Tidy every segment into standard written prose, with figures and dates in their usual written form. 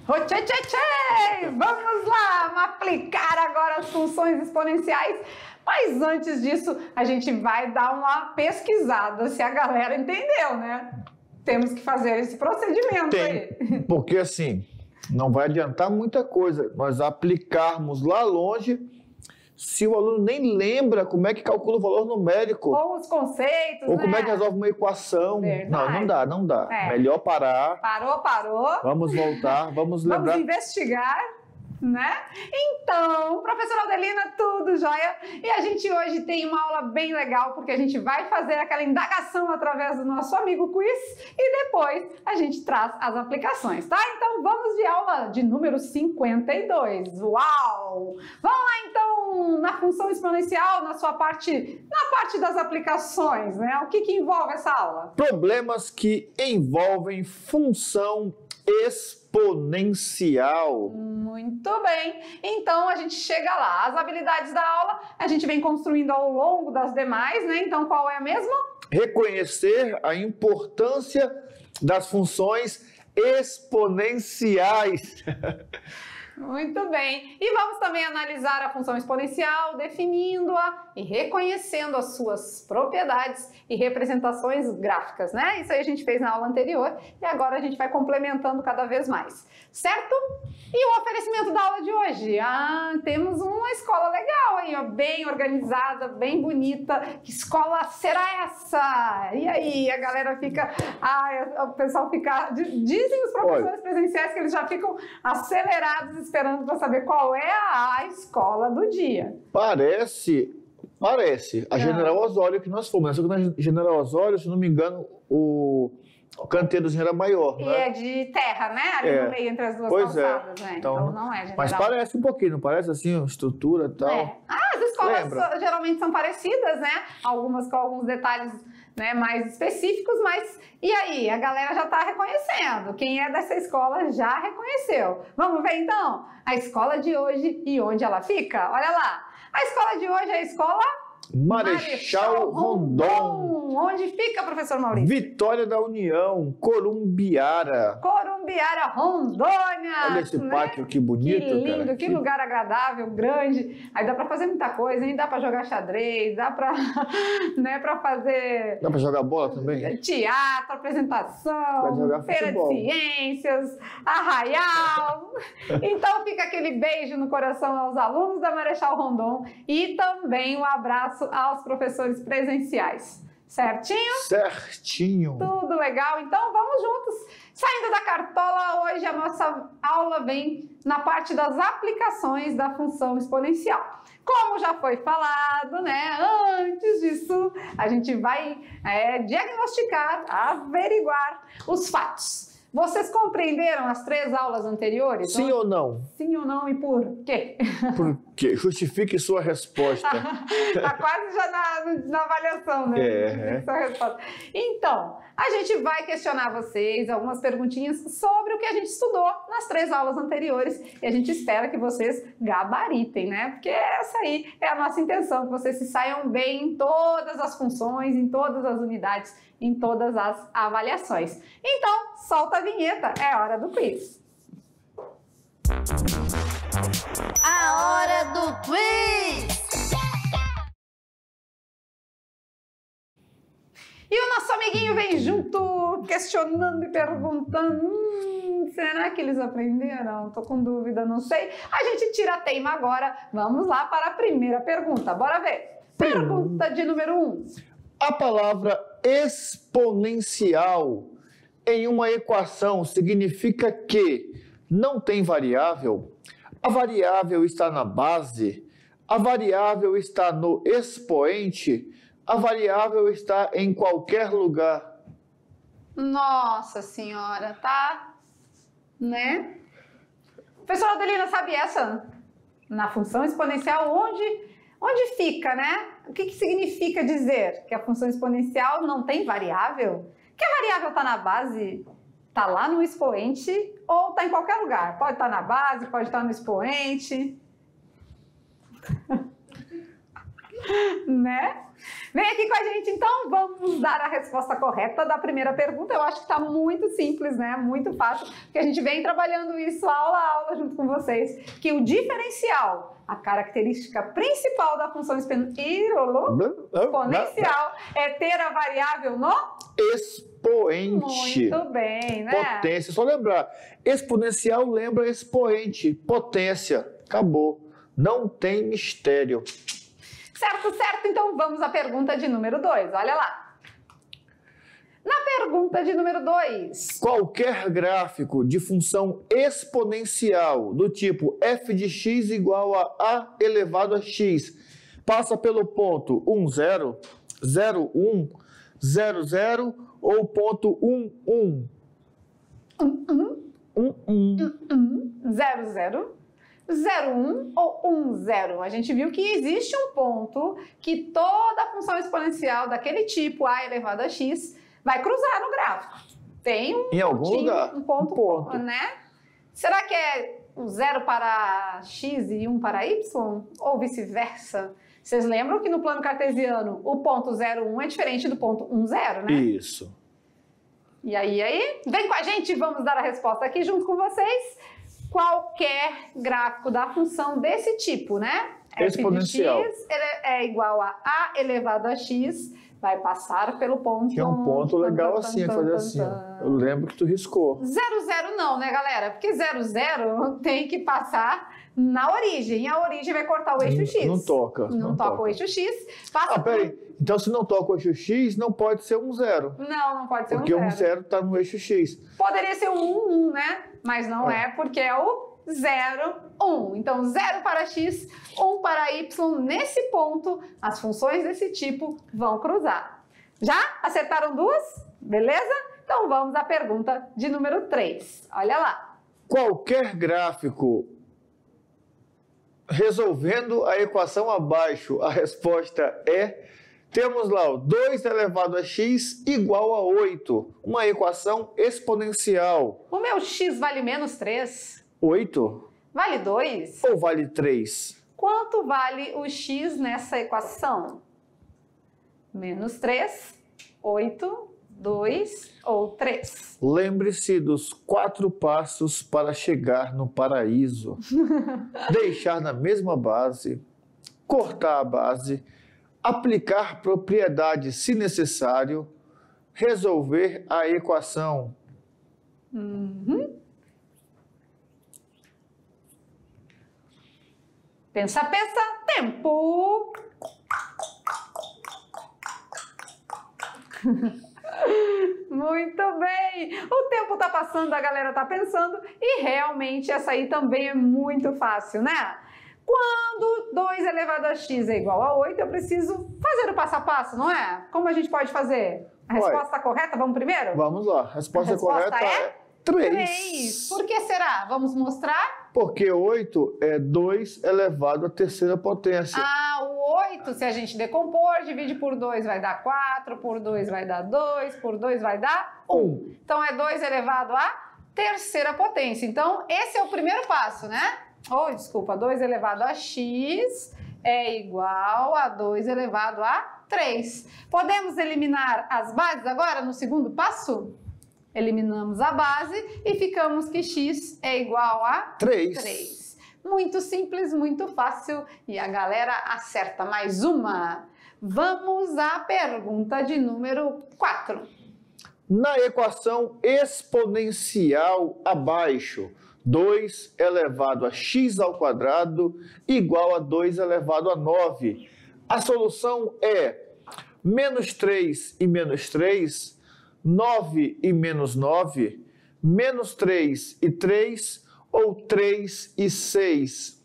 Ô, tchê, tchê, tchê! Vamos lá aplicar agora as funções exponenciais. Mas antes disso, a gente vai dar uma pesquisada se a galera entendeu, né? Temos que fazer esse procedimento aí. Porque assim, não vai adiantar muita coisa nós aplicarmos lá longe se o aluno nem lembra como é que calcula o valor numérico. Ou os conceitos, ou como é que resolve uma equação. Verdade. Não dá. Melhor parar. Parou. Vamos voltar, vamos lembrar. Vamos investigar, né? Então, professora Adelina, tudo jóia? E a gente hoje tem uma aula bem legal, porque a gente vai fazer aquela indagação através do nosso amigo quiz e depois a gente traz as aplicações, tá? Então, vamos de aula de número 52. Uau! Vamos lá, então, na função exponencial, na parte das aplicações, né? O que envolve essa aula? Problemas que envolvem função exponencial. Muito bem, então a gente chega lá. As habilidades da aula a gente vem construindo ao longo das demais, né? Então qual é a mesma? Reconhecer a importância das funções exponenciais. Muito bem. E vamos também analisar a função exponencial, definindo-a e reconhecendo as suas propriedades e representações gráficas, né? Isso aí a gente fez na aula anterior e agora a gente vai complementando cada vez mais, certo? E o oferecimento da aula de hoje? Temos uma escola legal aí, ó, bem organizada, bem bonita. Que escola será essa? E aí, a galera fica... o pessoal fica... Dizem os professores presenciais que eles já ficam acelerados esperando para saber qual é a escola do dia. Parece a General Osório que nós fomos. Só que na General Osório, se não me engano, o canteirozinho era maior, e né? é de terra, né? Ali no meio, entre as duas calçadas, né? Então não é General. Mas parece um pouquinho, não parece assim, a estrutura e tal? As escolas geralmente são parecidas, né? Algumas com alguns detalhes, né, mais específicos, mas e aí? A galera já está reconhecendo. Quem é dessa escola já reconheceu. Vamos ver então a escola de hoje e onde ela fica? Olha lá. A escola de hoje é a escola Marechal Rondon. Onde fica, professor Maurício? Vitória da União, Corumbiara. Corumbiara, Rondônia. Olha esse pátio, que bonito, que lindo, cara. Que lugar agradável, grande. Aí dá pra fazer muita coisa, hein? Dá pra jogar xadrez, dá pra, né, pra fazer... Dá pra jogar bola também? Teatro, apresentação, feira de ciências, arraial. Então fica aquele beijo no coração aos alunos da Marechal Rondon e também um abraço aos professores presenciais. Certinho? Certinho. Tudo legal? Então vamos juntos. Saindo da cartola, hoje a nossa aula vem na parte das aplicações da função exponencial. Como já foi falado, né? Antes disso, a gente vai diagnosticar, averiguar os fatos. Vocês compreenderam as 3 aulas anteriores? Sim ou não? Sim ou não e por quê? Por quê? Justifique sua resposta. Tá quase já na avaliação, né? Sua resposta. Então, a gente vai questionar vocês algumas perguntinhas sobre o que a gente estudou nas 3 aulas anteriores e a gente espera que vocês gabaritem, né? Porque essa aí é a nossa intenção, que vocês se saiam bem em todas as funções, em todas as unidades, em todas as avaliações. Então, solta a vinheta, é hora do quiz. A hora do quiz! E o nosso amiguinho vem junto, questionando e perguntando, será que eles aprenderam? Tô com dúvida, não sei. A gente tira a teima agora, vamos lá para a primeira pergunta, bora ver. Pergunta de número 1. A palavra exponencial em uma equação significa que não tem variável, a variável está na base, a variável está no expoente, a variável está em qualquer lugar. Nossa senhora, tá? Né? Professora Adelina, sabe essa? Na função exponencial, onde fica, né? O que significa dizer que a função exponencial não tem variável? Que a variável está na base, está lá no expoente ou está em qualquer lugar? Pode estar na base, pode estar no expoente. Né? Vem aqui com a gente, então, vamos dar a resposta correta da primeira pergunta. Eu acho que está muito simples, né? Muito fácil, porque a gente vem trabalhando isso aula a aula junto com vocês, que o diferencial, a característica principal da função exponencial é ter a variável no expoente. Muito bem, né? Potência, só lembrar. Exponencial lembra expoente. Potência, acabou. Não tem mistério. Certo, certo. Então vamos à pergunta de número 2. Olha lá. Na pergunta de número 2. Qualquer gráfico de função exponencial do tipo f de x igual a elevado a x passa pelo ponto 1, 0, 0, 1, 0, 0 ou ponto 1, 1. 0, 0. 0,1 ou 1,0. A gente viu que existe um ponto que toda função exponencial daquele tipo, a elevado a x, vai cruzar no gráfico. Tem um em algum lugar, um ponto, né? Será que é um 0 para x e 1 para y? Ou vice-versa? Vocês lembram que no plano cartesiano o ponto 0,1 é diferente do ponto 1,0, né? Isso. E aí? Vem com a gente, vamos dar a resposta aqui junto com vocês. Qualquer gráfico da função desse tipo, né? Exponencial. F de x é igual a elevado a x, vai passar pelo ponto... Que é um ponto legal assim, fazer assim. Eu lembro que tu riscou. 0, 0 não, né, galera? Porque 0, 0 tem que passar na origem. E a origem vai cortar o eixo x. Não toca. Não toca o eixo x. Passa peraí. Então, se não toca o eixo x, não pode ser um 0. Não pode ser porque um 0. Porque um 0 está no eixo x. Poderia ser um 1, né? Mas não é porque é o 0, 1. Então, 0 para x, 1 para y. Nesse ponto, as funções desse tipo vão cruzar. Já acertaram duas? Beleza? Então, vamos à pergunta de número 3. Olha lá. Qualquer gráfico resolvendo a equação abaixo, a resposta é... Temos lá o 2 elevado a x igual a 8. Uma equação exponencial. O meu x vale menos 3. 8? Vale 2? Ou vale 3? Quanto vale o x nessa equação? Menos 3, 8, 2 ou 3? Lembre-se dos 4 passos para chegar no paraíso. Deixar na mesma base, cortar a base, aplicar propriedades se necessário, resolver a equação. Pensa, pensa, tempo! Muito bem! O tempo tá passando, a galera tá pensando e realmente essa aí também é muito fácil, né? Quando 2 elevado a x é igual a 8, eu preciso fazer o passo a passo, não é? Como a gente pode fazer? A resposta correta, vamos primeiro? Vamos lá, a resposta correta é 3. 3. Por que será? Vamos mostrar? Porque 8 é 2 elevado à terceira potência. Ah, o 8, se a gente decompor, divide por 2 vai dar 4, por 2 vai dar 2, por 2 vai dar 1. Então, é 2 elevado à terceira potência. Então, esse é o primeiro passo, né? Desculpa, 2 elevado a x é igual a 2 elevado a 3. Podemos eliminar as bases agora no segundo passo? Eliminamos a base e ficamos que x é igual a 3. Muito simples, muito fácil e a galera acerta mais uma. Vamos à pergunta de número 4. Na equação exponencial abaixo, 2 elevado a x ao quadrado igual a 2 elevado a 9. A solução é menos 3 e menos 3, 9 e menos 9, menos 3 e 3 ou 3 e 6.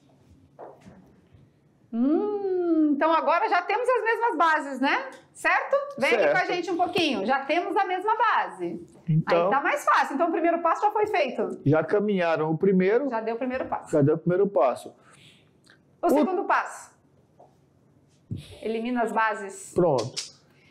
Então agora já temos as mesmas bases, né? Certo? Vem aqui com a gente um pouquinho. Já temos a mesma base. Então, aí tá mais fácil. Então o primeiro passo já foi feito. Já caminharam o primeiro. Já deu o primeiro passo. Já deu o primeiro passo. O segundo passo. Elimina as bases. Pronto.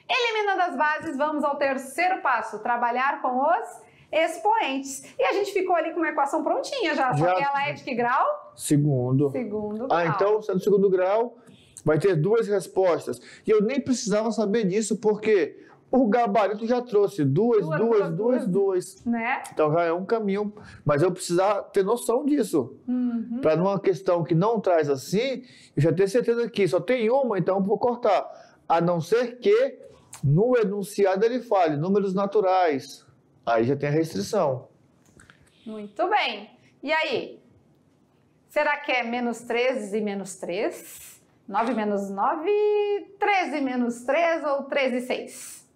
Eliminando as bases, vamos ao terceiro passo. Trabalhar com os expoentes. E a gente ficou ali com uma equação prontinha já. Só que ela é de que grau? Segundo. Segundo grau. Então, se é do segundo grau, vai ter 2 respostas. E eu nem precisava saber disso, porque o gabarito já trouxe 2, 2. Né? Então já é um caminho, mas eu precisava ter noção disso. Para numa questão que não traz assim, eu já tenho certeza que só tem uma, então eu vou cortar. A não ser que no enunciado ele fale números naturais. Aí já tem a restrição. Muito bem. E aí? Será que é menos 13 e menos 3? 9 menos 9? 13 menos 3 ou 13 e 6?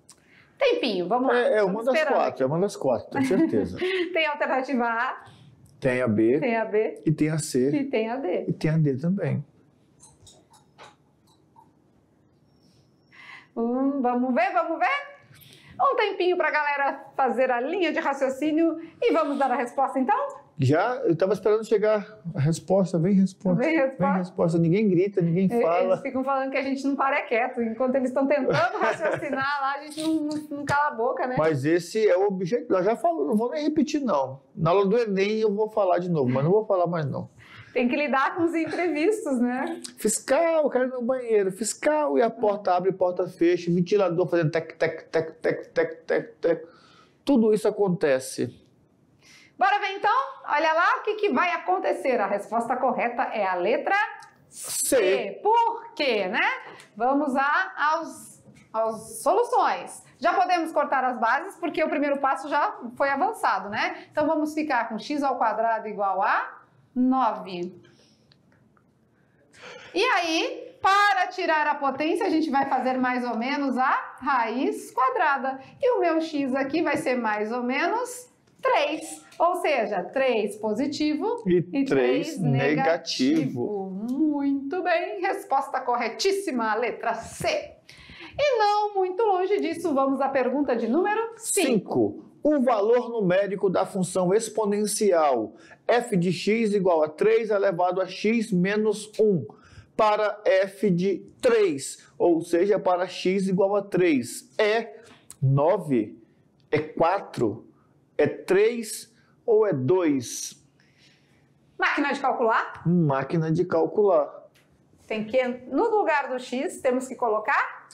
Tempinho, vamos lá. É uma das 4, é uma das 4, tenho certeza. Tem a alternativa A, Tem a B, tem a B e tem a C, e tem a D. e tem a D também. Vamos ver? Um tempinho para a galera fazer a linha de raciocínio e vamos dar a resposta então? Já, eu estava esperando chegar a resposta, vem resposta. Vem resposta. Ninguém grita, ninguém fala. Eles ficam falando que a gente não para quieto, enquanto eles estão tentando raciocinar lá, a gente não cala a boca, né? Mas esse é o objetivo, nós já falamos, não vou nem repetir não. Na aula do Enem eu vou falar de novo, mas não vou falar mais não. Tem que lidar com os imprevistos, né? Fiscal, quero ir no banheiro, fiscal, e a porta abre, a porta fecha, ventilador fazendo tec, tec, tec, tec, tec, tec, tec. Tudo isso acontece. Bora ver então? Olha lá o que vai acontecer. A resposta correta é a letra C. Por quê, né? Vamos às soluções. Já podemos cortar as bases, porque o primeiro passo já foi avançado, né? Então vamos ficar com x² igual a 9. E aí, para tirar a potência, a gente vai fazer mais ou menos a raiz quadrada. E o meu x aqui vai ser mais ou menos 3. Ou seja, 3 positivo e 3 negativo. Muito bem, resposta corretíssima, a letra C. E não muito longe disso, vamos à pergunta de número 5. O valor numérico da função exponencial f de x igual a 3 elevado a x menos 1 para f de 3, ou seja, para x igual a 3. É 9? É 4? É 3 ou é 2? Máquina de calcular? Máquina de calcular. Tem que, no lugar do x, temos que colocar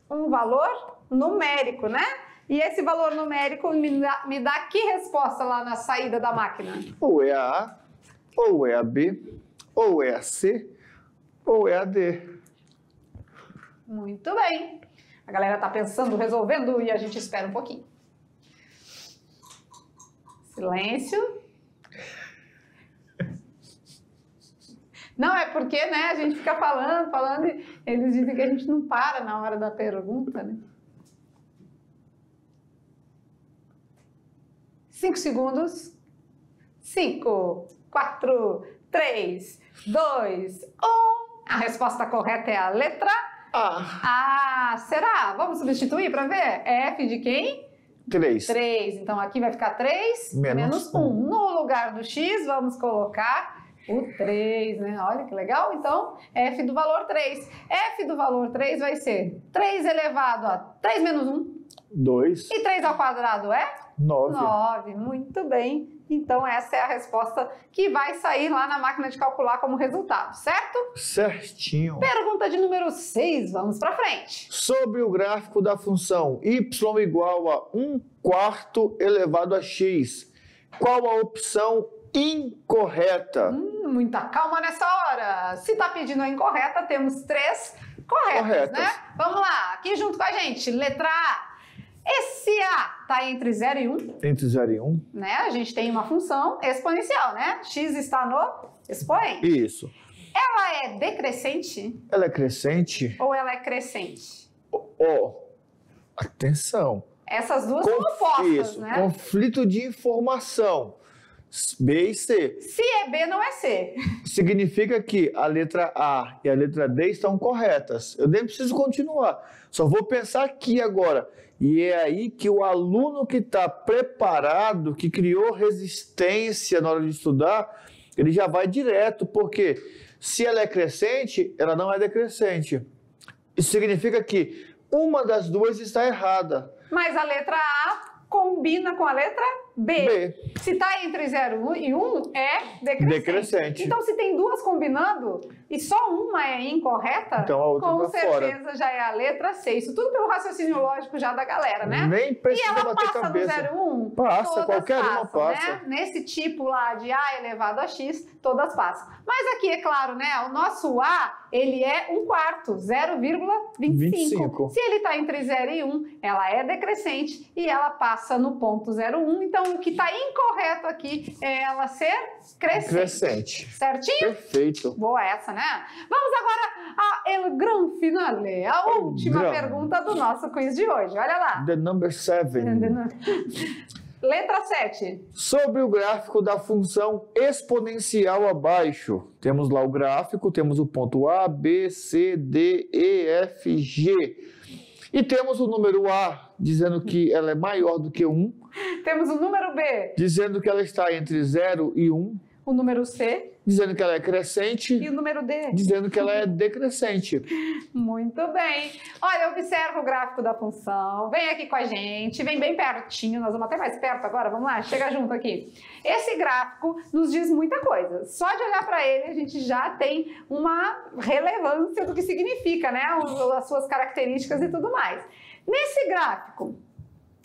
um valor numérico, né? E esse valor numérico me dá que resposta lá na saída da máquina? Ou é a A, ou é a B, ou é a C, ou é a D. Muito bem. A galera tá pensando, resolvendo e a gente espera um pouquinho. Silêncio. Não, é porque, né, a gente fica falando e eles dizem que a gente não para na hora da pergunta, né? 5 segundos. 5, 4, 3, 2, 1. A resposta correta é a letra A. Será? Vamos substituir para ver? F de quem? 3. 3. Então aqui vai ficar 3 menos 1. No lugar do x, vamos colocar o 3, né? Olha que legal. Então, f do valor 3. F do valor 3 vai ser 3 elevado a 3 menos 1. 2. E 3 ao quadrado é? 9. 9. Muito bem. Então, essa é a resposta que vai sair lá na máquina de calcular como resultado, certo? Certinho. Pergunta de número 6. Vamos para frente. Sobre o gráfico da função y igual a 1/4 elevado a x, qual a opção incorreta? Muita calma nessa hora. Se está pedindo a incorreta, temos 3 corretas, né? Vamos lá, aqui junto com a gente. Letra A. Esse A está entre 0 e 1. Entre 0 e 1. Né? A gente tem uma função exponencial, né? X está no expoente. Isso. Ela é decrescente? Ela é crescente? Ou ela é crescente? Atenção. Essas duas são opostas, isso, né? Conflito de informação. B e C. Se é B, não é C. Significa que a letra A e a letra D estão corretas. Eu nem preciso continuar. Só vou pensar aqui agora. E é aí que o aluno que está preparado, que criou resistência na hora de estudar, ele já vai direto. Porque se ela é crescente, ela não é decrescente. Isso significa que uma das duas está errada. Mas a letra A combina com a letra B. Se está entre 0 e 1, é decrescente. Então, se tem duas combinando e só uma é incorreta, então, a outra com tá certeza fora. já é a letra C. Isso tudo pelo raciocínio lógico já da galera, né? Nem precisa e ela bater passa cabeça. no 0 e 1? Passa, qualquer uma passa. Né? Nesse tipo lá de A elevado a X, todas passam. Mas aqui, é claro, né? O nosso A, ele é 1/4, 0,25. Se ele está entre 0 e 1, ela é decrescente e ela passa no ponto 0,1. Então, o que está incorreto aqui é ela ser crescente. Certinho? Perfeito. Boa essa, né? Vamos agora a el gran finale, a última pergunta do nosso quiz de hoje. Olha lá. The number 7. Letra 7. Sobre o gráfico da função exponencial abaixo. Temos lá o gráfico, temos o ponto A, B, C, D, E, F, G. E temos o número A, dizendo que ela é maior do que 1. Temos o número B, dizendo que ela está entre 0 e 1. O número C, dizendo que ela é crescente. E o número D, dizendo que ela é decrescente. Muito bem. Olha, observa o gráfico da função. Vem aqui com a gente, vem bem pertinho. Nós vamos até mais perto agora. Vamos lá, chega junto aqui. Esse gráfico nos diz muita coisa. Só de olhar para ele, a gente já tem uma relevância do que significa, né? As suas características e tudo mais. Nesse gráfico,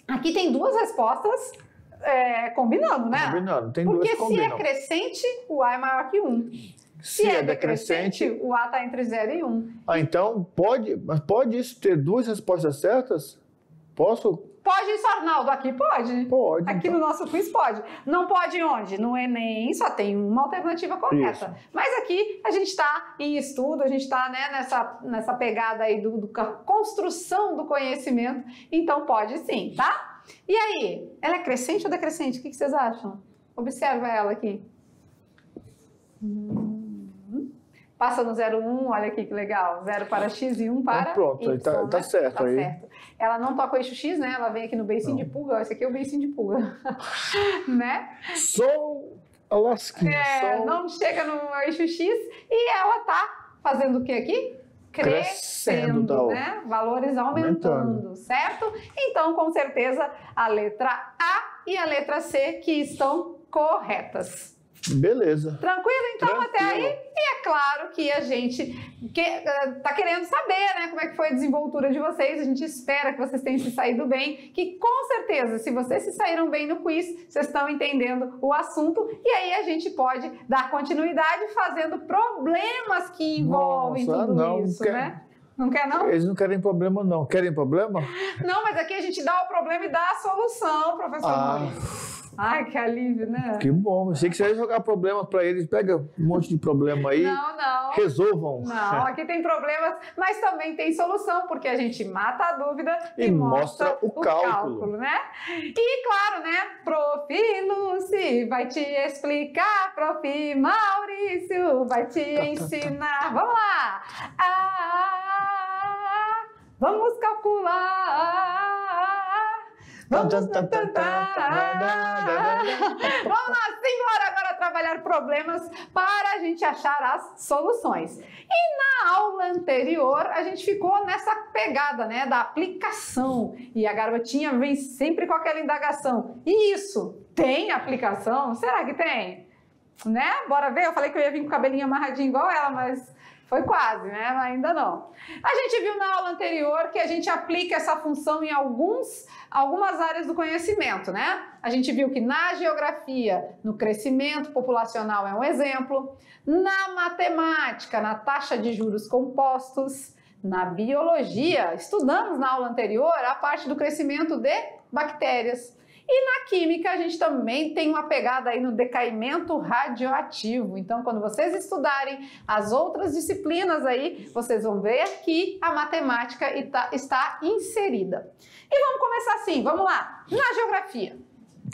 aqui tem duas respostas combinando, né? Combinando, tem Porque duas combinam. se é crescente, o A é maior que 1. Se é decrescente, o A está entre 0 e 1. Ah, então pode isso ter duas respostas certas? Posso? Pode isso, Arnaldo? Aqui pode? Pode. Aqui no nosso quiz pode. Não pode onde? No Enem só tem uma alternativa correta. Isso. Mas aqui a gente está em estudo, a gente está, né, nessa pegada aí do construção do conhecimento, então pode sim, tá? E aí, ela é crescente ou decrescente? O que vocês acham? Observa ela aqui. Passa no 0,1, olha aqui que legal. 0 para X e 1 para pronto, Y. tá né? certo tá aí. Certo. Ela não toca o eixo X, né? Ela vem aqui no beicinho de pulga. Esse aqui é o beicinho de pulga. Né? Sou a lasquinha. Não chega no eixo X e ela tá fazendo o que aqui? Crescendo, né? Valores aumentando, certo? Então, com certeza, a letra A e a letra C que estão corretas. Beleza. Tranquilo, então, Tranquilo. até aí? E é claro que a gente tá querendo saber, né, como é que foi a desenvoltura de vocês. A gente espera que vocês tenham se saído bem, que com certeza, se vocês se saíram bem no quiz, vocês estão entendendo o assunto. E aí a gente pode dar continuidade fazendo problemas que envolvem tudo isso, né? Não quer, não? Eles não querem problema, não. Querem problema? Não, mas aqui a gente dá o problema e dá a solução, professor Maurício. Ai, que alívio, né? Que bom. Achei que você ia jogar problemas para eles. Pega um monte de problema aí. Não. Resolvam. Não, aqui tem problemas, mas também tem solução, porque a gente mata a dúvida e mostra o cálculo, né? E claro, né? Prof. Lucy vai te explicar, Prof. Maurício vai te ensinar. Vamos lá! Vamos calcular. Vamos lá, simbora agora trabalhar problemas para a gente achar as soluções. E na aula anterior, a gente ficou nessa pegada, né, da aplicação. E a garotinha vem sempre com aquela indagação. E isso tem aplicação? Será que tem? Né? Bora ver? Eu falei que eu ia vir com o cabelinho amarradinho igual ela, mas foi quase, né? Mas ainda não. A gente viu na aula anterior que a gente aplica essa função em algumas áreas do conhecimento, né? A gente viu que na geografia, no crescimento populacional é um exemplo, na matemática, na taxa de juros compostos, na biologia, estudamos na aula anterior a parte do crescimento de bactérias. E na química a gente também tem uma pegada aí no decaimento radioativo. Então, quando vocês estudarem as outras disciplinas aí, vocês vão ver que a matemática está inserida. E vamos começar assim, vamos lá, na geografia.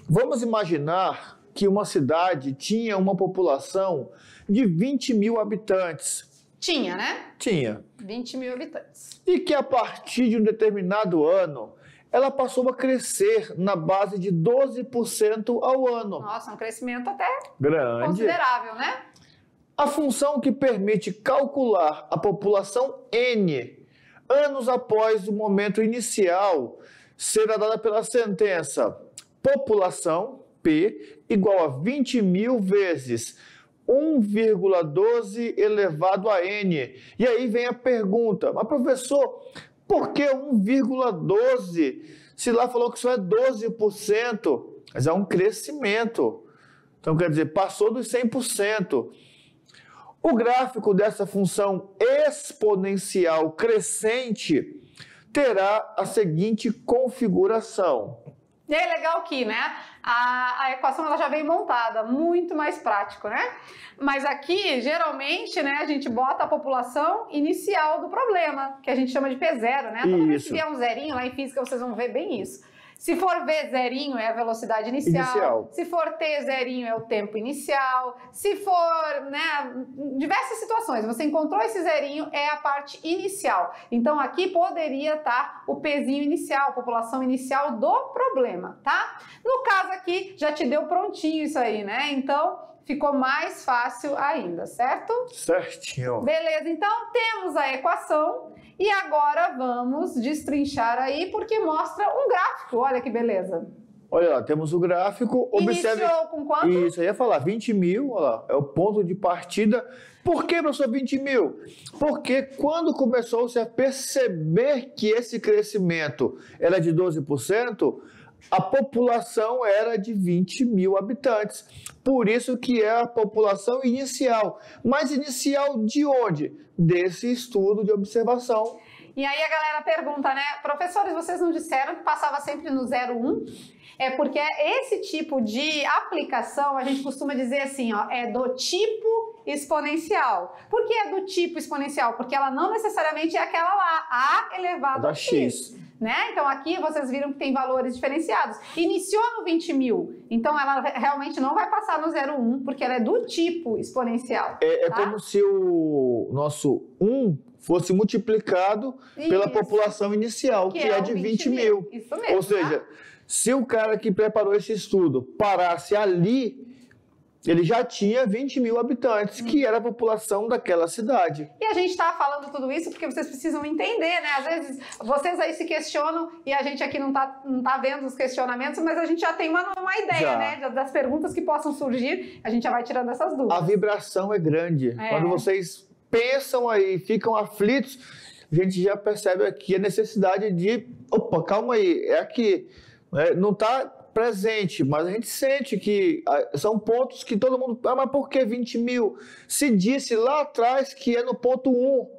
Vamos imaginar que uma cidade tinha uma população de 20 mil habitantes. Tinha, né? Tinha. 20 mil habitantes. E que a partir de um determinado ano, ela passou a crescer na base de 12% ao ano. Nossa, um crescimento até grande, considerável, né? A função que permite calcular a população N anos após o momento inicial será dada pela sentença população P igual a 20 mil vezes 1,12 elevado a N. E aí vem a pergunta, mas professor, por que 1,12? Se lá falou que isso é 12%, mas é um crescimento. Então, quer dizer, passou dos 100%. O gráfico dessa função exponencial crescente terá a seguinte configuração. E aí, legal aqui, né? A equação ela já vem montada, muito mais prático, né? Mas aqui, geralmente, né, a gente bota a população inicial do problema, que a gente chama de P0, né? Toda vez que vier um zerinho lá em física, vocês vão ver bem isso. Se for V zerinho é a velocidade inicial. Se for T zerinho é o tempo inicial, se for, né, diversas situações, você encontrou esse zerinho, é a parte inicial. Então aqui poderia estar o Pzinho inicial, a população inicial do problema, tá? No caso aqui, já te deu prontinho isso aí, né? Então ficou mais fácil ainda, certo? Certinho. Beleza, então temos a equação. E agora vamos destrinchar aí, porque mostra um gráfico. Olha que beleza. Olha lá, temos o gráfico. Observe... Iniciou com quanto? Isso, eu ia falar 20 mil, olha lá, é o ponto de partida. Por que, professor, 20 mil? Porque quando começou-se a perceber que esse crescimento era de 12%, a população era de 20 mil habitantes. Por isso que é a população inicial. Mas inicial de onde? Desse estudo de observação. E aí a galera pergunta, né? Professores, vocês não disseram que passava sempre no 0,1? É porque esse tipo de aplicação, a gente costuma dizer assim, ó, é do tipo exponencial. Por que é do tipo exponencial? Porque ela não necessariamente é aquela lá, A elevado a X. Né? Então aqui vocês viram que tem valores diferenciados. Iniciou no 20 mil, então ela realmente não vai passar no 0,1, porque ela é do tipo exponencial. É como se o nosso 1 fosse multiplicado pela população inicial, que é de 20 mil. Isso mesmo. Ou seja, se o cara que preparou esse estudo parasse ali, ele já tinha 20 mil habitantes, que era a população daquela cidade. E a gente está falando tudo isso porque vocês precisam entender, né? Às vezes vocês aí se questionam e a gente aqui não tá vendo os questionamentos, mas a gente já tem uma ideia, né? Das perguntas que possam surgir, a gente já vai tirando essas dúvidas. A vibração é grande. Quando vocês pensam aí, ficam aflitos, a gente já percebe aqui a necessidade de... Opa, calma aí, é aqui. Não está presente, mas a gente sente que são pontos que todo mundo... mas por que 20 mil? Se disse lá atrás que é no ponto 1,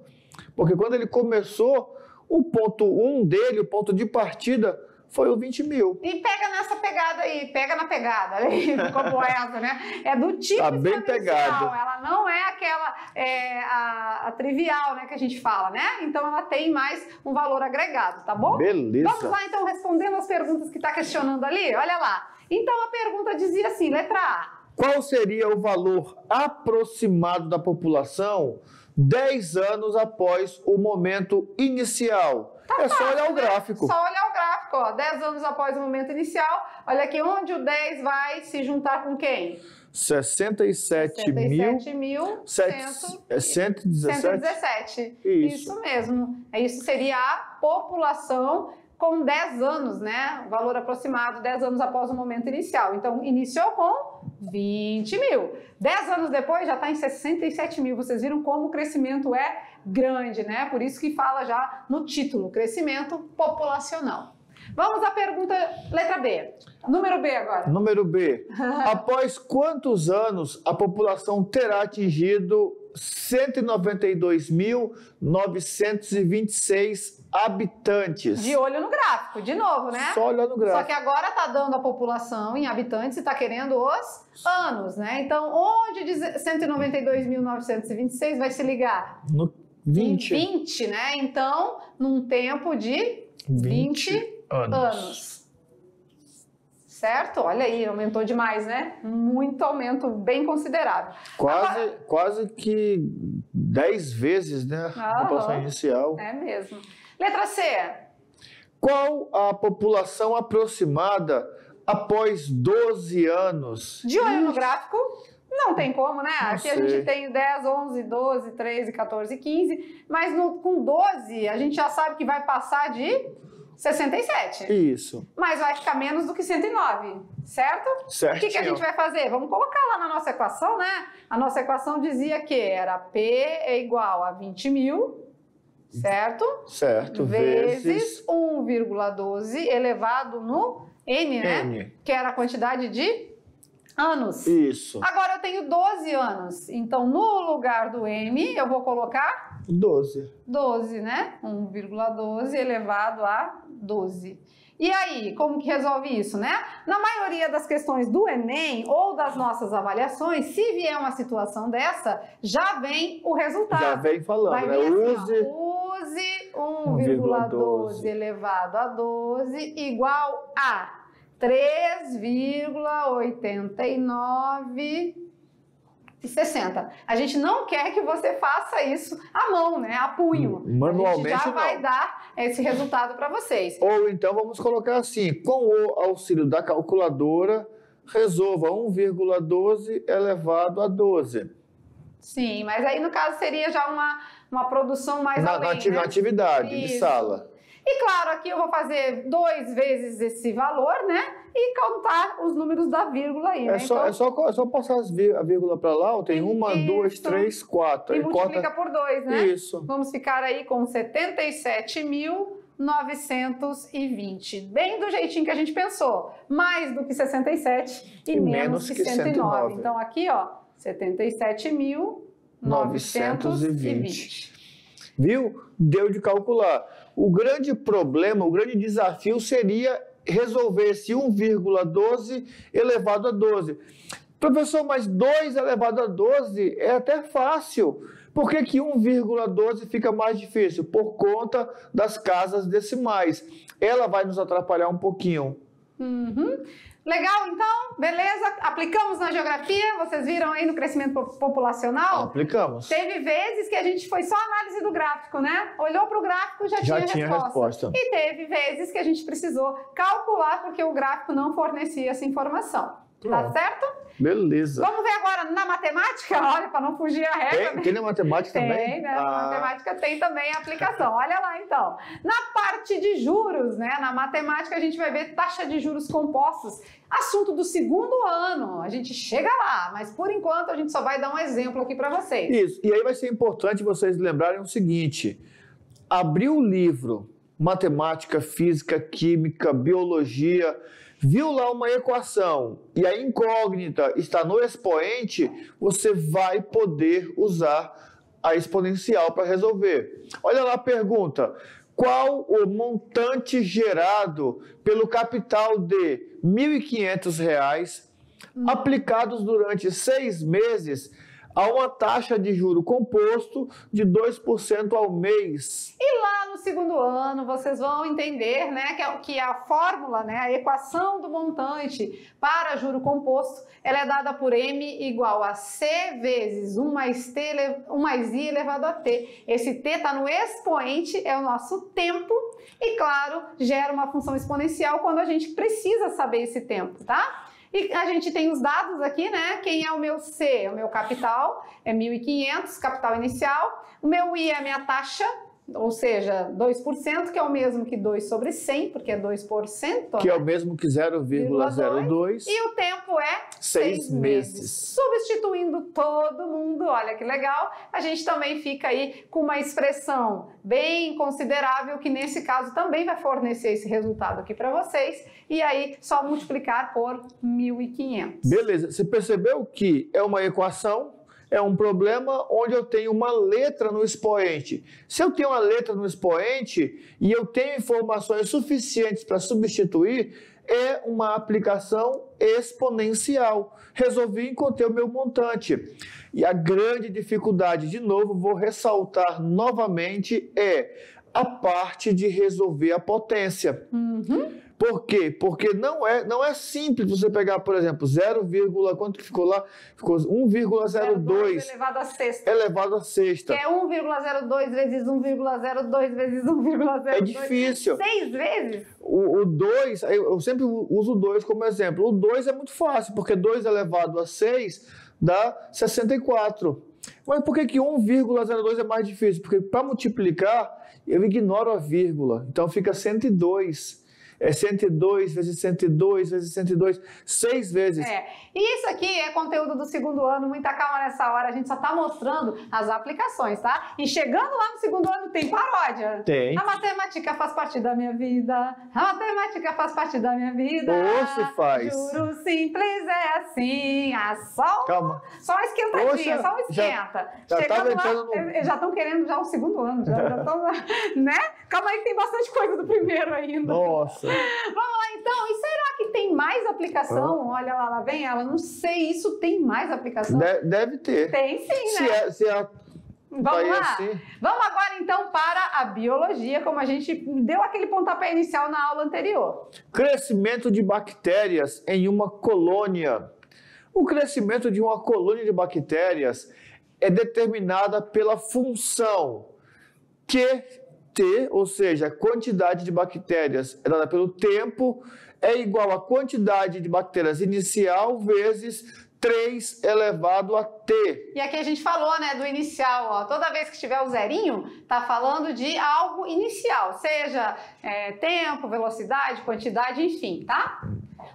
porque quando ele começou, o ponto 1 dele, o ponto de partida, foi o 20 mil. E pega nessa pegada aí, pega na pegada, como essa, né? É do tipo tá bem pegado. Ela não é aquela, a trivial, né, que a gente fala, né? Então ela tem mais um valor agregado, tá bom? Beleza. Vamos lá, então, respondendo as perguntas que tá questionando ali? Olha lá. Então a pergunta dizia assim, letra A. Qual seria o valor aproximado da população 10 anos após o momento inicial? É só olhar o gráfico. Só olhar o gráfico, ó. 10 anos após o momento inicial. Olha aqui, onde o 10 vai se juntar com quem? 67.117. Isso mesmo. Isso seria a população com 10 anos, né? O valor aproximado, 10 anos após o momento inicial. Então, iniciou com 20 mil. 10 anos depois, já está em 67 mil. Vocês viram como o crescimento é grande, né? Por isso que fala já no título, crescimento populacional. Vamos à pergunta letra B. Número B agora. Número B. Após quantos anos a população terá atingido 192.926 habitantes? De olho no gráfico, de novo, né? Só olhando o gráfico. Só que agora está dando a população em habitantes e está querendo os anos, né? Então, onde diz 192.926 vai se ligar? No 20. Em 20, né? Então, num tempo de 20 anos. Certo? Olha aí, aumentou demais, né? Muito aumento, bem considerável. Quase que 10 vezes, né? A população inicial. É mesmo. Letra C. Qual a população aproximada após 12 anos? De olho no gráfico, não tem como, né? Aqui a gente tem 10, 11, 12, 13, 14, 15, mas com 12 a gente já sabe que vai passar de 67. Isso. Mas vai ficar menos do que 109, certo? Certinho. O que a gente vai fazer? Vamos colocar lá na nossa equação, né? A nossa equação dizia que era P é igual a 20.000, certo? Certo. Vezes 1,12 elevado no N, né? N. Que era a quantidade de anos. Isso. Agora eu tenho 12 anos, então no lugar do M eu vou colocar 12. 12, né? 1,12 elevado a 12. E aí, como que resolve isso, né? Na maioria das questões do Enem ou das nossas avaliações, se vier uma situação dessa, já vem o resultado. Já vem falando, Vai né? vir assim, ó, use 1,12 elevado a 12 igual a 3,8960. A gente não quer que você faça isso à mão, né? A punho. Manualmente, a gente já não. vai dar esse resultado para vocês. Ou então vamos colocar assim, com o auxílio da calculadora, resolva 1,12 elevado a 12. Sim, mas aí no caso seria já uma produção mais além, né? Na atividade de Isso. sala. E claro, aqui eu vou fazer 2 vezes esse valor, né? E contar os números da vírgula aí, né? É só passar a vírgula para lá, ó, tem 1, 2, 3, 4. E Aí multiplica por 2, né? Isso. Vamos ficar aí com 77.920. Bem do jeitinho que a gente pensou. Mais do que 67 e menos que 109. Então aqui, ó, 77.920. Viu? Deu de calcular. O grande problema, o grande desafio seria resolver esse 1,12 elevado a 12. Professor, mas 2 elevado a 12 é até fácil. Por que que 1,12 fica mais difícil? Por conta das casas decimais. Ela vai nos atrapalhar um pouquinho. Legal, então? Beleza? Aplicamos na geografia? Vocês viram aí no crescimento populacional? Aplicamos. Teve vezes que a gente foi só análise do gráfico, né? Olhou para o gráfico, já tinha resposta. E teve vezes que a gente precisou calcular porque o gráfico não fornecia essa informação. Tá certo? Beleza. Vamos ver agora na matemática? Olha, para não fugir a regra. Tem na matemática também? Tem, né? Na matemática tem também a aplicação. Olha lá, então. Na parte de juros, né? Na matemática a gente vai ver taxa de juros compostos. Assunto do segundo ano. A gente chega lá, mas por enquanto a gente só vai dar um exemplo aqui para vocês. Isso. E aí vai ser importante vocês lembrarem o seguinte. Abrir o livro Matemática, Física, Química, Biologia... Viu lá uma equação e a incógnita está no expoente, você vai poder usar a exponencial para resolver. Olha lá a pergunta. Qual o montante gerado pelo capital de R$ 1.500 aplicados durante 6 meses a uma taxa de juro composto de 2% ao mês? E lá no segundo ano vocês vão entender, né, que a fórmula, né, a equação do montante para juro composto, ela é dada por M igual a C vezes 1 mais I elevado a T. Esse T está no expoente, é o nosso tempo, e claro, gera uma função exponencial quando a gente precisa saber esse tempo, tá? E a gente tem os dados aqui, né? Quem é o meu C? O meu capital é 1.500, capital inicial. O meu I é a minha taxa, ou seja, 2%, que é o mesmo que 2 sobre 100, porque é 2%. Que né? é o mesmo que 0,02. E o tempo é 6 meses. Substituindo todo mundo, olha que legal, a gente também fica aí com uma expressão bem considerável, que nesse caso também vai fornecer esse resultado aqui para vocês, e aí só multiplicar por 1.500. Beleza, você percebeu que é uma equação, é um problema onde eu tenho uma letra no expoente. Se eu tenho uma letra no expoente e eu tenho informações suficientes para substituir, é uma aplicação exponencial. Resolvi e encontrei o meu montante. E a grande dificuldade, de novo, vou ressaltar novamente, é a parte de resolver a potência. Por quê? Porque não é simples você pegar, por exemplo, 0, quanto que ficou lá? Ficou 1,02 elevado a sexta. elevado a sexta. Que é 1,02 vezes 1,02 vezes 1,02. É difícil. 6 vezes? O 2, eu sempre uso o 2 como exemplo. O 2 é muito fácil, porque 2 elevado a 6 dá 64. Mas por que 1,02 é mais difícil? Porque para multiplicar, eu ignoro a vírgula. Então fica 102. É 102 vezes 102 vezes 102, 6 vezes. E isso aqui é conteúdo do segundo ano, muita calma nessa hora, a gente só tá mostrando as aplicações, tá? E chegando lá no segundo ano tem paródia. Tem. A matemática faz parte da minha vida, a matemática faz parte da minha vida. Ou se faz. Juro simples é assim, Calma. Só uma esquentadinha, Poxa, só um esquenta. já Chegando tava lá, entrando no... eles já estão querendo já o segundo ano, já tão, né? Calma aí que tem bastante coisa do primeiro ainda. Nossa. Vamos lá então, e será que tem mais aplicação? Olha lá, lá vem ela, não sei, isso tem mais aplicação? Deve ter. Tem sim, né? Se é Vamos lá? assim. Vamos agora então para a biologia, como a gente deu aquele pontapé inicial na aula anterior. Crescimento de bactérias em uma colônia. O crescimento de uma colônia de bactérias é determinada pela função QT, ou seja, a quantidade de bactérias dada pelo tempo, é igual à quantidade de bactérias inicial vezes 3 elevado a T. E aqui a gente falou, né, do inicial, ó. Toda vez que tiver o zerinho, tá falando de algo inicial, seja tempo, velocidade, quantidade, enfim, tá?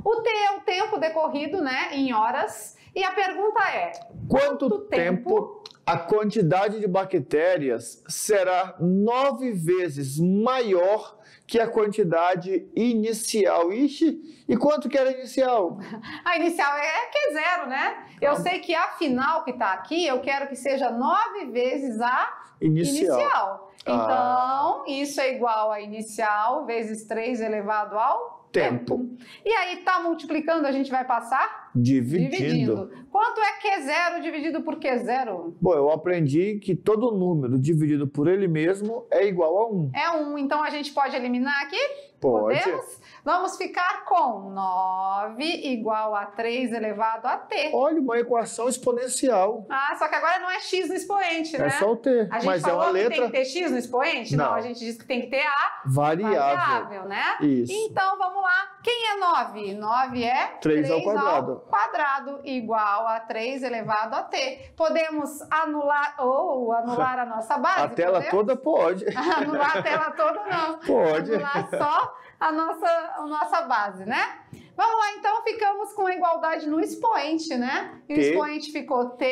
O T é o tempo decorrido, né, em horas. E a pergunta é: quanto tempo a quantidade de bactérias será 9 vezes maior que a quantidade inicial? Ixi, e quanto que era inicial? A inicial é zero, né? Eu sei que a final que tá aqui, eu quero que seja 9 vezes a inicial. Então, isso é igual a inicial vezes 3 elevado ao tempo. E aí, tá multiplicando, a gente vai passar? Dividindo. Quanto é Q0 dividido por Q0? Bom, eu aprendi que todo número dividido por ele mesmo é igual a 1. É 1, então a gente pode eliminar aqui? Pode. Podemos? Vamos ficar com 9 igual a 3 elevado a T. Olha, uma equação exponencial. Só que agora não é X no expoente, né? É só o T, a gente mas falou é uma letra... que tem que ter X no expoente? Não, a gente disse que tem que ter a variável, né? Isso. Então, vamos lá. Quem é 9? 9 é 3 ao quadrado igual a 3 elevado a T. Podemos anular a nossa base? A tela toda pode. Anular a tela toda não. Pode. Anular só a nossa base, né? Vamos lá, então, ficamos com a igualdade no expoente, né? E o expoente ficou T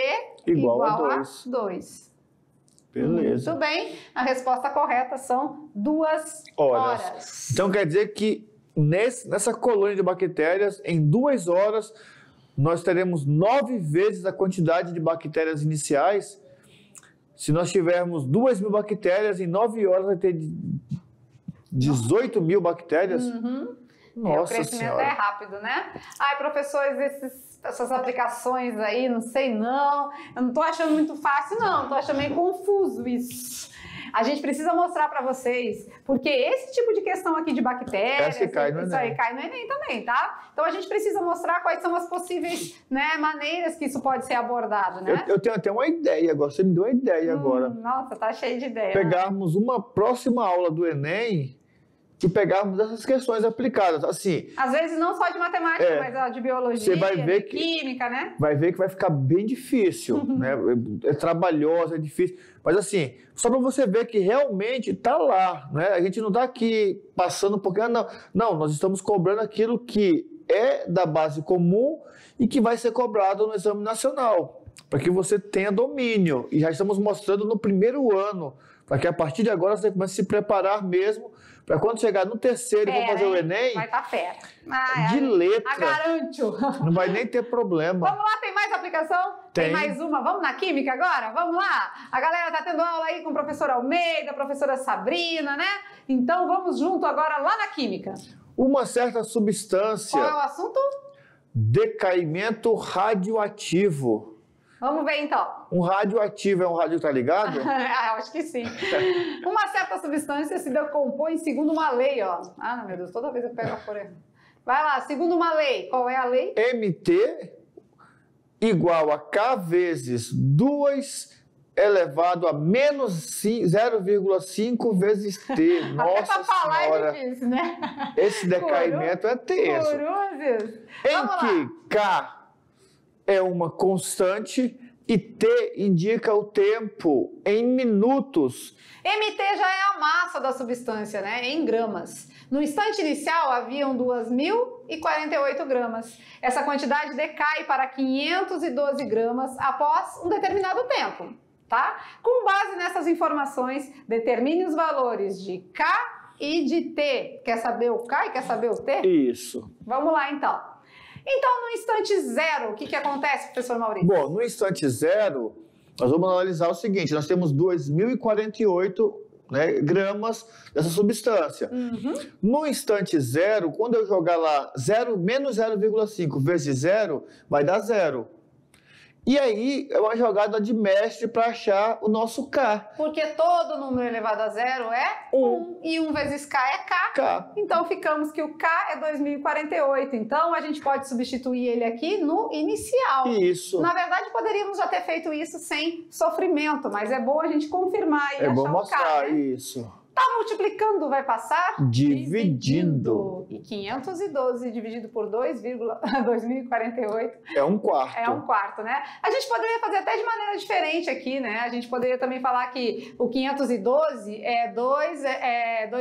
igual a 2. Beleza. Muito bem. A resposta correta são 2 horas. Então, quer dizer que nessa colônia de bactérias, em 2 horas, nós teremos 9 vezes a quantidade de bactérias iniciais. Se nós tivermos 2.000 bactérias, em 9 horas vai ter 18.000 bactérias. Nossa o crescimento Senhora. É rápido, né? Ai, professores, essas aplicações aí, não sei não. Eu não tô achando muito fácil, não. Tô achando meio confuso isso. A gente precisa mostrar para vocês, porque esse tipo de questão aqui de bactérias, isso aí cai no Enem também, tá? Então a gente precisa mostrar quais são as possíveis, né, maneiras que isso pode ser abordado, né? Eu tenho até uma ideia agora, você me deu uma ideia agora. Nossa, tá cheio de ideia. Pegarmos uma próxima aula do Enem e pegarmos essas questões aplicadas, assim... Às vezes não só de matemática, mas de biologia, de química, né? Vai ver que vai ficar bem difícil, né? É trabalhoso, é difícil. Mas assim, só para você ver que realmente está lá, né? A gente não está aqui passando porque... Não, nós estamos cobrando aquilo que é da base comum e que vai ser cobrado no exame nacional, para que você tenha domínio. E já estamos mostrando no primeiro ano, para que a partir de agora você comece a se preparar mesmo, para quando chegar no terceiro e for fazer o Enem, vai estar fera. De letra. Garanto. Não vai nem ter problema. Vamos lá, tem mais aplicação? Tem mais uma. Vamos na química agora? Vamos lá. A galera tá tendo aula aí com o professor Almeida, a professora Sabrina, né? Então vamos junto agora lá na química. Uma certa substância... Qual é o assunto? Decaimento radioativo. Vamos ver então. Um radioativo é um rádio, tá ligado? Acho que sim. Uma certa substância se decompõe segundo uma lei, ó. Meu Deus, toda vez eu pego a folha. Vai lá, segundo uma lei. Qual é a lei? MT igual a K vezes 2 elevado a menos 0,5 vezes T. Nossa Até pra falar Senhora. É difícil, né? Esse decaimento é tenso. Cruzes. Em que K é uma constante, E T indica o tempo em minutos. MT já é a massa da substância, né? Em gramas. No instante inicial, haviam 2.048 gramas. Essa quantidade decai para 512 gramas após um determinado tempo, tá? Com base nessas informações, determine os valores de K e de T. Quer saber o K e quer saber o T? Isso. Vamos lá, então. Então, no instante zero, o que acontece, professor Maurício? Bom, no instante zero, nós vamos analisar o seguinte, nós temos 2.048 gramas dessa substância. No instante zero, quando eu jogar lá menos 0,5 vezes zero, vai dar zero. E aí é uma jogada de mestre para achar o nosso K. Porque todo número elevado a zero é 1. E 1 vezes K é K. Então ficamos que o K é 2048. Então a gente pode substituir ele aqui no inicial. Isso. Na verdade, poderíamos já ter feito isso sem sofrimento, mas é bom a gente confirmar e achar bom o mostrar, K, né? isso. Tá multiplicando, vai passar? Dividindo. E 512 dividido por 2048 é um quarto. É um quarto, né? A gente poderia fazer até de maneira diferente aqui, né? A gente poderia também falar que o 512 é 2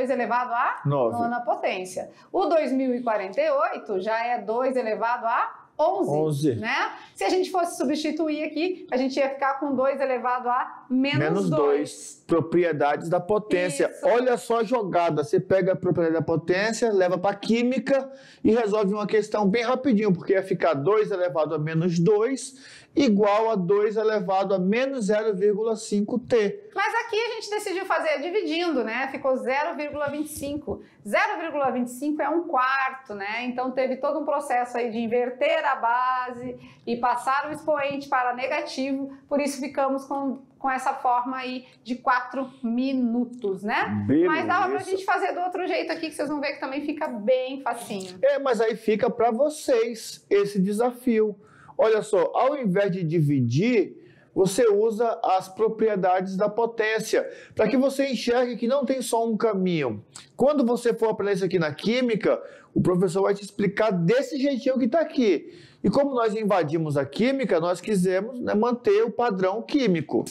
elevado a 9. nona potência. O 2048 já é 2 elevado a 11, né? Se a gente fosse substituir aqui, a gente ia ficar com 2 elevado a menos 2. Propriedades da potência. Isso. Olha só a jogada. Você pega a propriedade da potência, leva para a química e resolve uma questão bem rapidinho, porque ia ficar 2 elevado a menos 2 igual a 2 elevado a menos 0,5T. Mas aqui a gente decidiu fazer dividindo, né? Ficou 0,25. 0,25 é um quarto, né? Então teve todo um processo aí de inverter a base e passar o expoente para negativo. Por isso ficamos com essa forma aí de 4 minutos, né? Beleza. Mas dava pra gente fazer do outro jeito aqui, que vocês vão ver que também fica bem facinho. Mas aí fica para vocês esse desafio. Olha só, ao invés de dividir, você usa as propriedades da potência, para que você enxergue que não tem só um caminho. Quando você for aprender isso aqui na química, o professor vai te explicar desse jeitinho que está aqui. E como nós invadimos a química, nós quisemos manter o padrão químico.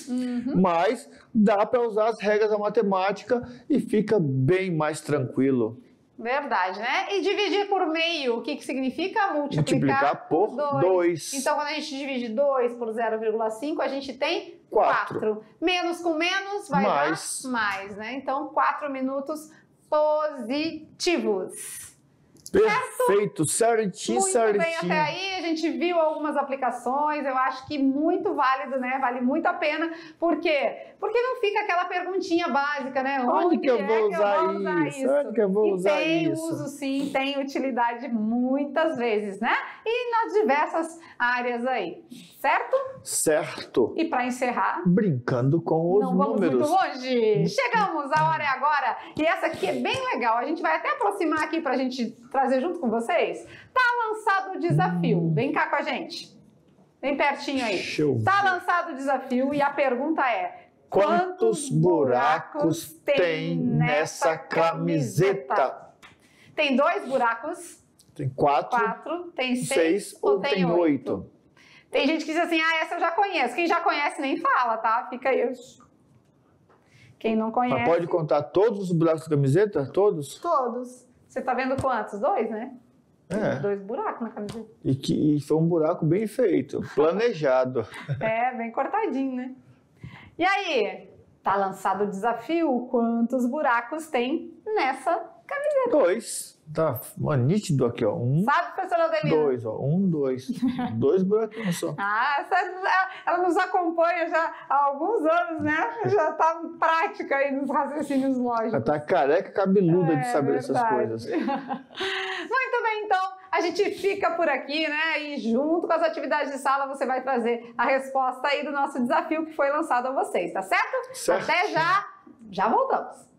Mas dá para usar as regras da matemática e fica bem mais tranquilo. Verdade, né? E dividir por meio, o que significa? Multiplicar por 2. Então, quando a gente divide 2 por 0,5, a gente tem 4. Menos com menos vai dar mais, né? Então, 4 minutos positivos. Perfeito, certinho, muito certinho. Bem até aí, a gente viu algumas aplicações, eu acho que muito válido, né? Vale muito a pena. Por quê? Porque não fica aquela perguntinha básica, né? Onde que eu vou usar isso? Onde que eu vou usar isso? Tem uso sim, tem utilidade muitas vezes, né? E nas diversas áreas aí, certo? Certo. E para encerrar... Brincando com os não vamos números. muito longe. Chegamos, a hora é agora. E essa aqui é bem legal. A gente vai até aproximar aqui para a gente trazer junto com vocês. Tá lançado o desafio. Vem cá com a gente. Bem pertinho aí. Tá lançado o desafio e a pergunta é: quantos buracos tem nessa camiseta? Tem 2 buracos? Tem 4. Tem 6 ou tem 8? Tem gente que diz assim, essa eu já conheço. Quem já conhece nem fala, tá? Fica aí. Quem não conhece... Mas pode contar todos os buracos da camiseta? Todos? Todos. Você tá vendo quantos? 2, né? 2 buracos na camiseta. E foi um buraco bem feito, planejado. Bem cortadinho, né? E aí, tá lançado o desafio, quantos buracos tem nessa camiseta? 2. Tá nítido aqui, ó. Sabe, professora Adelina? 2, ó. 1, 2. 2 buraquinhos só. Ela nos acompanha já há alguns anos, né? Já tá prática aí nos raciocínios lógicos. Ela tá careca cabeluda de saber essas coisas. Muito bem, então, a gente fica por aqui, né? E junto com as atividades de sala, você vai trazer a resposta aí do nosso desafio que foi lançado a vocês, tá certo? Certo. Até já voltamos.